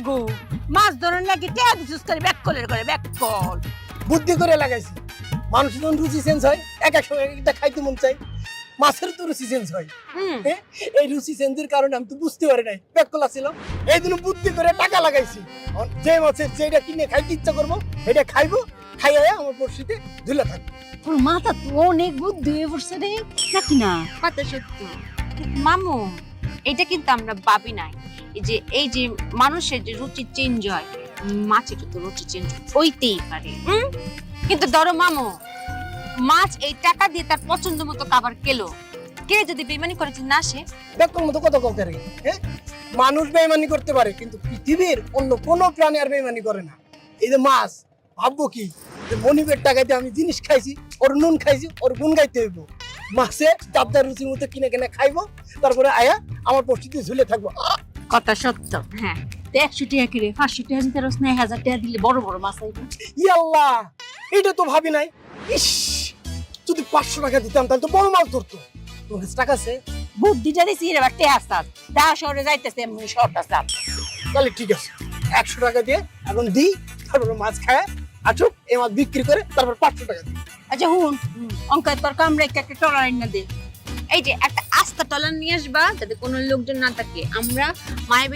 গো মাছ ধরন নাকি টেয়া দিছিস করে ব্যাক কলের করে ব্যাক কল বুদ্ধি করে লাগাইছি মানুষ যখন রুচি চেঞ্জ হয় এক এক সময় একটা খাইতে মন চাই মাছের তো রুচি চেঞ্জ হয় হ্যাঁ? এই রুচি চেঞ্জের কারণে আমি তো বুঝতে পারি নাই ব্যাককলা ছিল এই জন্য বুদ্ধি করে টাকা লাগাইছি যে মাছের যেটা কিনে খাইতে ইচ্ছা করবো এটা খাইবো খাইয়া আমার পড়শিতে ঝুলে থাকবো তোর মাথা তো অনেক বুদ্ধি হয়ে পড়ছে রে নাকি না কথা সত্য মামু এটা কিন্তু আমরা ভাবি নাই এই যে মানুষের যে রুচি চেঞ্জ হয় মাছের তো রুচি চেঞ্জ হইতেই পারে কিন্তু ধরো মামু মাছ এই টাকা দিয়ে তার পছন্দ মতো খাবার খেলো কে যদি বেমানি করে যদি না আসে ব্যাককল মতো কত কম করে হ্যাঁ মানুষ বেইমানি করতে পারে কিন্তু পৃথিবীর অন্য কোনো প্রাণী আর বেইমানি করে না এই যে মাছ ভাববো কি যে মনিবের টাকাতে আমি জিনিস খাইছি ওর নুন খাইছি ওর গুণ গাইতে হইব মাছে দাবদার রুচির মতো কিনে কিনে খাইবো তারপরে আয়া আমার পরিস্থিতি ঝুলে থাকবো কথা সত্য হ্যাঁ 100 টাকা করে 500 টাকা দিতে রস না 1000 টাকা দিলে বড় বড় মাছ আইবে ইয়াল্লাহ এটা তো ভাবি নাই ইস যদি 500 টাকা দিতাম তাহলে তো বড় মাছ ধরতো তোমার কাছে টাকা আছে বুদ্ধিটা দিছি রে বাটে আসাদ দা শহরে যাইতেছে এমনি শহরটা সাপ তাহলে ঠিক আছে 100 টাকা দিয়ে এখন দিই তারপরে মাছ খায় আচুক এই মাছ বিক্রি করে তারপর 500 টাকা দিই আচ্ছা হুন অঙ্কায় তোর কামরা একটা টলার না দে এই যে একটা আস্তা টলার নিয়ে আসবা যাতে কোনো লোকজন না থাকে আমরা মায়ের